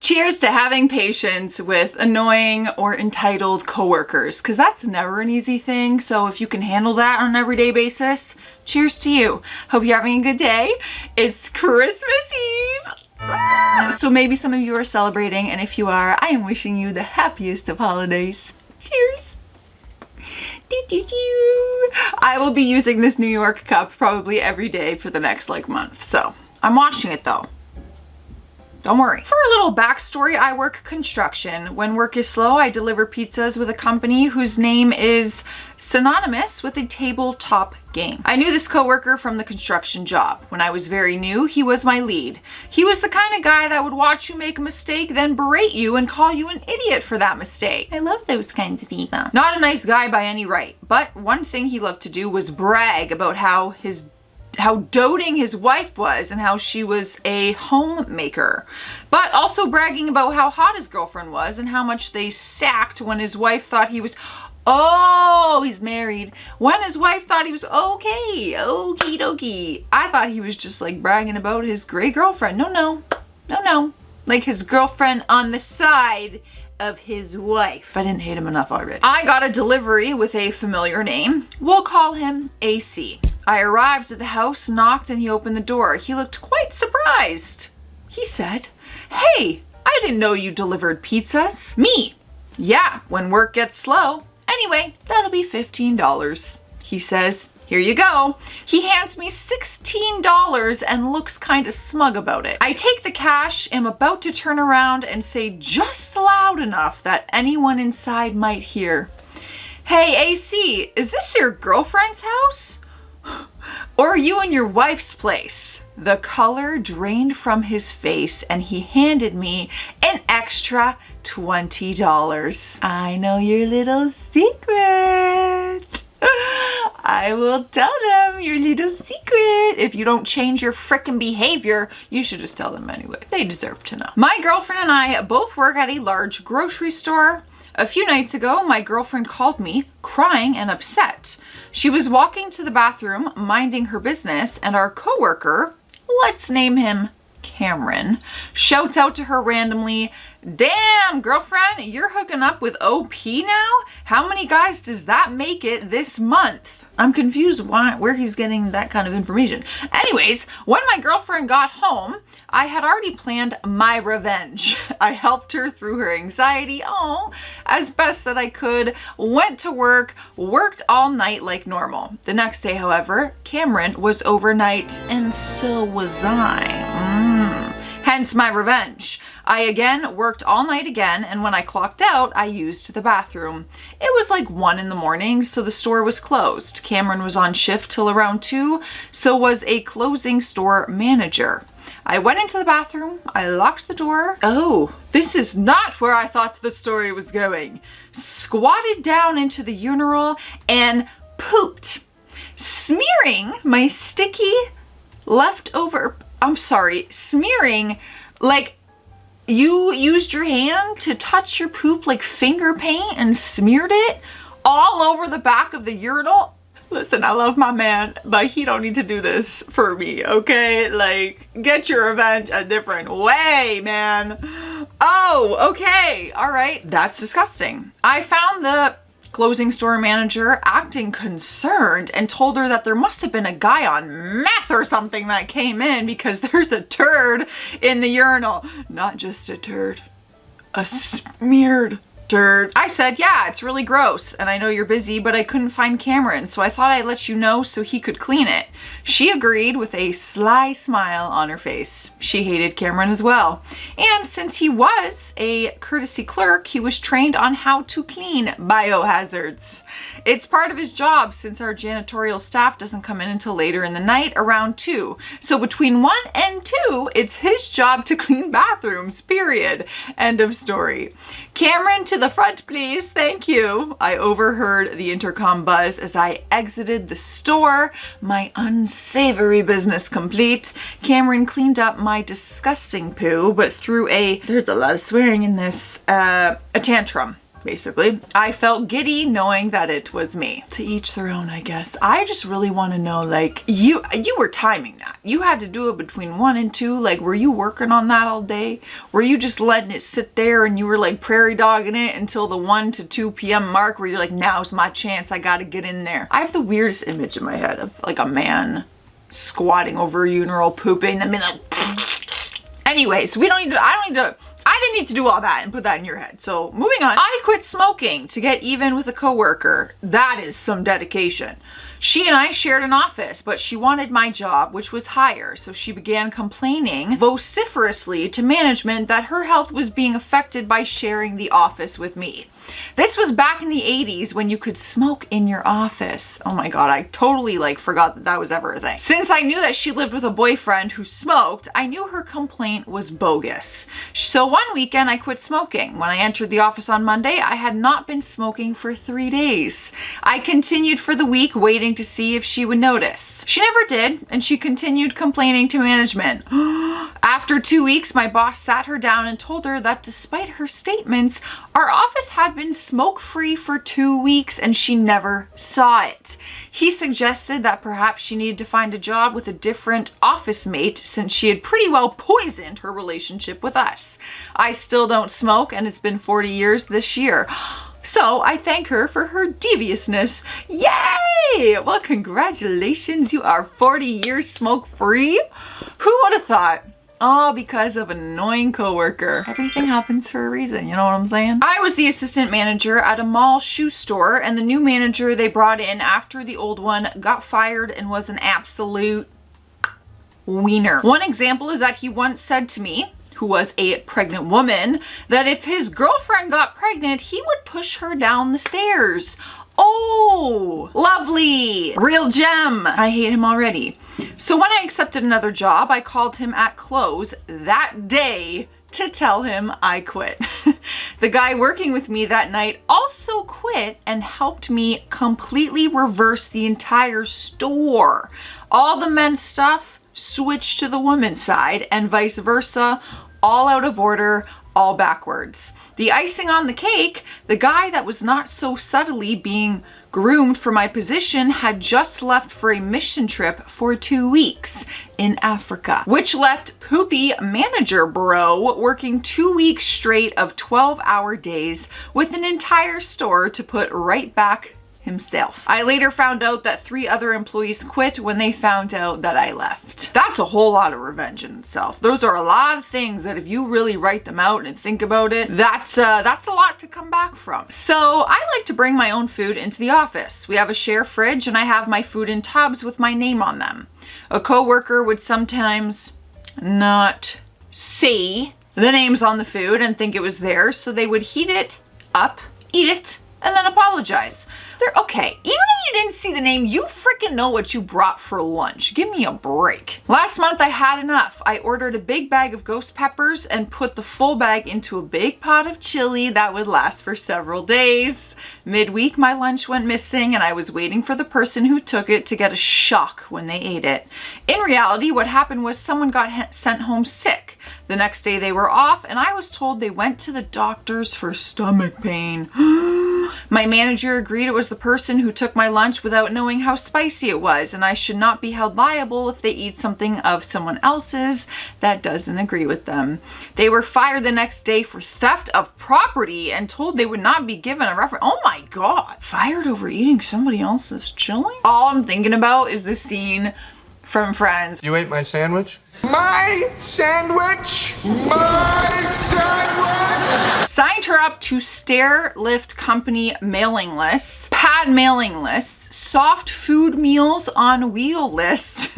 Cheers to having patience with annoying or entitled coworkers, because that's never an easy thing. So if you can handle that on an everyday basis, cheers to you. Hope you're having a good day. It's Christmas Eve. So maybe some of you are celebrating, and if you are, I am wishing you the happiest of holidays. Cheers. I will be using this New York cup probably every day for the next month. So I'm washing it though. Don't worry. For a little backstory, I work construction. When work is slow, I deliver pizzas with a company whose name is synonymous with a tabletop game. I knew this coworker from the construction job. When I was very new, he was my lead. He was the kind of guy that would watch you make a mistake, then berate you and call you an idiot for that mistake. I love those kinds of people. Not a nice guy by any right, but one thing he loved to do was brag about how doting his wife was and how she was a homemaker, but also bragging about how hot his girlfriend was and how much they sacked when his wife thought he was, oh, he's married, when his wife thought he was okay, okie dokie. I thought he was just bragging about his great girlfriend. No, like his girlfriend on the side of his wife. I didn't hate him enough already. I got a delivery with a familiar name. We'll call him AC. I arrived at the house, knocked, and he opened the door. He looked quite surprised. He said, "Hey, I didn't know you delivered pizzas." Me, "Yeah, when work gets slow. Anyway, that'll be $15. He says, "Here you go." He hands me $16 and looks kind of smug about it. I take the cash, am about to turn around and say just loud enough that anyone inside might hear, "Hey, AC, is this your girlfriend's house? Or are you in your wife's place?" The color drained from his face and he handed me an extra $20. "I know your little secret. I will tell them your little secret. If you don't change your frickin' behavior, you should just tell them anyway. They deserve to know." My girlfriend and I both work at a large grocery store. A few nights ago, my girlfriend called me, crying and upset. She was walking to the bathroom, minding her business, and our coworker, let's name him Cameron, shouts out to her randomly, "Damn, girlfriend, you're hooking up with OP now? How many guys does that make it this month?" I'm confused where he's getting that kind of information. Anyways, when my girlfriend got home, I had already planned my revenge. I helped her through her anxiety, as best that I could, went to work, worked all night like normal. The next day, however, Cameron was overnight, and so was I. Hence my revenge. I again worked all night again, and when I clocked out, I used the bathroom. It was 1 in the morning, so the store was closed. Cameron was on shift till around 2, so was a closing store manager. I went into the bathroom, I locked the door. Oh, this is not where I thought the story was going. Squatted down into the urinal and pooped, smearing my sticky leftover, smearing you used your hand to touch your poop like finger paint and smeared it all over the back of the urinal. Listen, I love my man, but he don't need to do this for me, okay? Get your revenge a different way, man. Oh, okay, all right. That's disgusting. I found the closing store manager acting concerned and told her that there must have been a guy on meth or something that came in because there's a turd in the urinal. Not just a turd, a smeared turd. I said, "Yeah, it's really gross, and I know you're busy, but I couldn't find Cameron, so I thought I'd let you know so he could clean it." She agreed with a sly smile on her face. She hated Cameron as well. And since he was a courtesy clerk, he was trained on how to clean biohazards. It's part of his job since our janitorial staff doesn't come in until later in the night, around 2. So between 1 and 2, it's his job to clean bathrooms, period. End of story. "Cameron, to the front, please. Thank you." I overheard the intercom buzz as I exited the store, my unsavory business complete. Cameron cleaned up my disgusting poo, but threw there's a lot of swearing in this, a tantrum. basically. I felt giddy knowing that it was me. To each their own, I guess. I just really want to know, like, you were timing that. You had to do it between 1 and 2. Like, were you working on that all day? Were you just letting it sit there and you were like prairie dogging it until the 1 to 2 p.m. mark where you're like, now's my chance, I gotta get in there. I have the weirdest image in my head of like a man squatting over a urinal pooping and then like, anyways, I didn't need to do all that and put that in your head. So moving on. I quit smoking to get even with a coworker. That is some dedication. She and I shared an office, but she wanted my job, which was higher. So she began complaining vociferously to management that her health was being affected by sharing the office with me. This was back in the 80s when you could smoke in your office. Oh my God, I totally like forgot that that was ever a thing. Since I knew that she lived with a boyfriend who smoked, I knew her complaint was bogus. So one weekend I quit smoking. When I entered the office on Monday, I had not been smoking for 3 days. I continued for the week waiting to see if she would notice. She never did, and she continued complaining to management. After 2 weeks, my boss sat her down and told her that despite her statements, our office had been smoke-free for 2 weeks and she never saw it. He suggested that perhaps she needed to find a job with a different office mate since she had pretty well poisoned her relationship with us. I still don't smoke and it's been 40 years this year. So I thank her for her deviousness. Yay! Well, congratulations, you are 40 years smoke-free. Who would have thought? All because of an annoying coworker. Everything happens for a reason, you know what I'm saying? I was the assistant manager at a mall shoe store, and the new manager they brought in after the old one got fired and was an absolute wiener. One example is that he once said to me, who was a pregnant woman, that if his girlfriend got pregnant, he would push her down the stairs. Oh, lovely. Real gem. I hate him already. So when I accepted another job, I called him at close that day to tell him I quit. The guy working with me that night also quit and helped me completely reverse the entire store. All the men's stuff switched to the women's side and vice versa, all out of order, all backwards. The icing on the cake, the guy that was not so subtly being groomed for my position had just left for a mission trip for 2 weeks in Africa, which left poopy manager bro working 2 weeks straight of 12-hour days with an entire store to put right back himself. I later found out that 3 other employees quit when they found out that I left. That's a whole lot of revenge in itself. Those are a lot of things that if you really write them out and think about it, that's a lot to come back from. So I like to bring my own food into the office. We have a share fridge and I have my food in tubs with my name on them. A coworker would sometimes not see the names on the food and think it was theirs, so they would heat it up, eat it, and then apologize. They're okay. Even if you didn't see the name, you freaking know what you brought for lunch. Give me a break. Last month I had enough. I ordered a big bag of ghost peppers and put the full bag into a big pot of chili that would last for several days. Midweek my lunch went missing and I was waiting for the person who took it to get a shock when they ate it. In reality, what happened was someone got sent home sick. The next day they were off and I was told they went to the doctors for stomach pain. My manager agreed it was the person who took my lunch without knowing how spicy it was, and I should not be held liable if they eat something of someone else's that doesn't agree with them. They were fired the next day for theft of property and told they would not be given a reference. Oh my God. Fired over eating somebody else's chili? All I'm thinking about is the scene from Friends. You ate my sandwich? My sandwich! My sandwich! Signed her up to stair lift company mailing lists, pad mailing lists, soft food meals on wheel lists,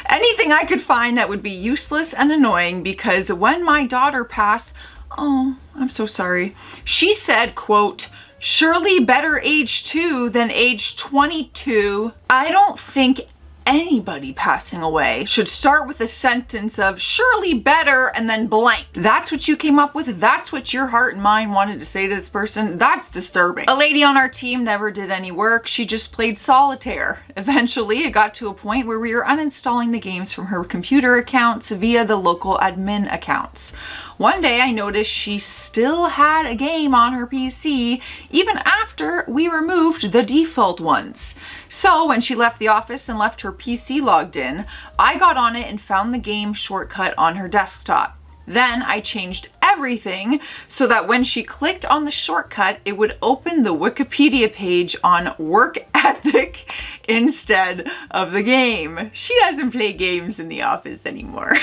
anything I could find that would be useless and annoying because when my daughter passed, oh, I'm so sorry, she said, quote, surely better age 2 than age 22. I don't think anybody passing away should start with a sentence of surely better and then blank. That's what you came up with? That's what your heart and mind wanted to say to this person? That's disturbing. A lady on our team never did any work. She just played solitaire. Eventually, it got to a point where we were uninstalling the games from her computer accounts via the local admin accounts. One day I noticed she still had a game on her PC even after we removed the default ones. So when she left the office and left her PC logged in, I got on it and found the game shortcut on her desktop. Then I changed everything so that when she clicked on the shortcut, it would open the Wikipedia page on work ethic instead of the game. She doesn't play games in the office anymore.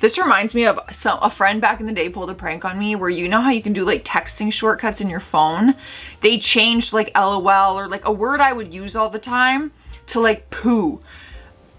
This reminds me of a friend back in the day pulled a prank on me where you know how you can do like texting shortcuts in your phone? They changed like LOL or like a word I would use all the time to like poo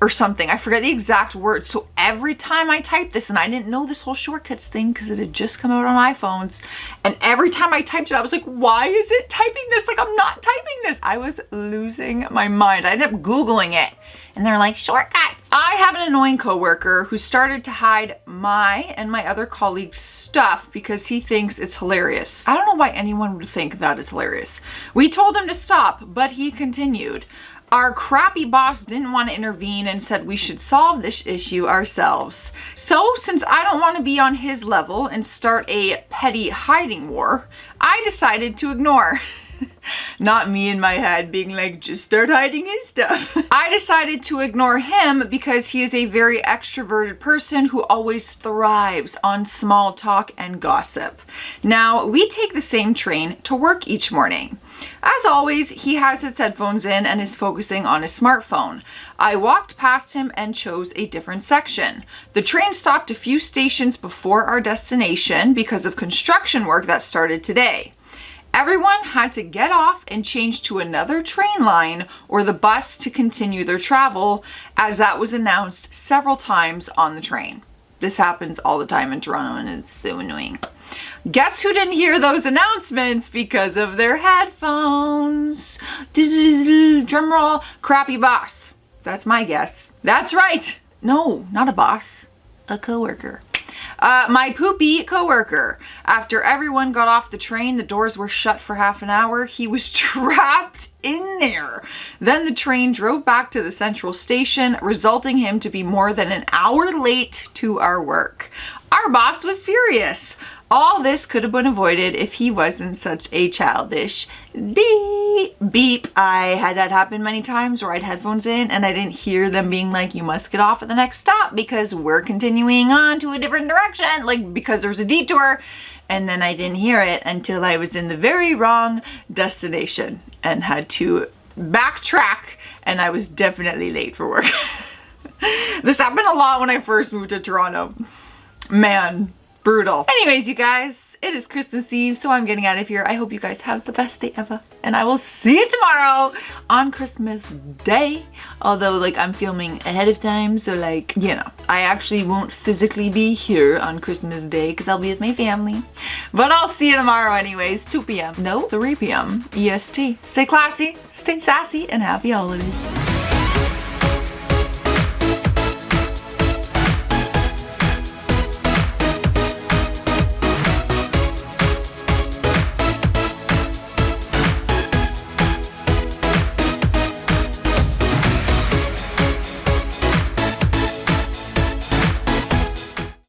or something. I forget the exact word. So every time I typed this, and I didn't know this whole shortcuts thing because it had just come out on iPhones, and every time I typed it, I was like, why is it typing this? Like, I'm not typing this. I was losing my mind. I ended up Googling it, and they're like, shortcuts. I have an annoying coworker who started to hide my and my other colleagues' stuff because he thinks it's hilarious. I don't know why anyone would think that is hilarious. We told him to stop, but he continued. Our crappy boss didn't want to intervene and said we should solve this issue ourselves. So since I don't want to be on his level and start a petty hiding war, I decided to ignore. Not me in my head being like, just start hiding his stuff. I decided to ignore him because he is a very extroverted person who always thrives on small talk and gossip. Now, we take the same train to work each morning. As always, he has his headphones in and is focusing on his smartphone. I walked past him and chose a different section. The train stopped a few stations before our destination because of construction work that started today. Everyone had to get off and change to another train line or the bus to continue their travel, as that was announced several times on the train. This happens all the time in Toronto and it's so annoying. Guess who didn't hear those announcements because of their headphones? Drum roll, crappy boss. That's my guess. That's right. No, not a boss, a coworker. My poopy coworker. After everyone got off the train, the doors were shut for half an hour. He was trapped in there. Then the train drove back to the central station, resulting him to be more than an hour late to our work. Our boss was furious. All this could have been avoided if he wasn't such a childish beep. I had that happen many times where I had headphones in and I didn't hear them being like, you must get off at the next stop because we're continuing on to a different direction, like because there's a detour. And then I didn't hear it until I was in the very wrong destination and had to backtrack, and I was definitely late for work. This happened a lot when I first moved to Toronto. Man, brutal. Anyways, you guys, it is Christmas Eve, so I'm getting out of here. I hope you guys have the best day ever, and I will see you tomorrow on Christmas Day. Although, like, I'm filming ahead of time, so, like, you know, I actually won't physically be here on Christmas Day because I'll be with my family. But I'll see you tomorrow anyways, 2 p.m. No, 3 p.m. EST. Stay classy, stay sassy, and happy holidays.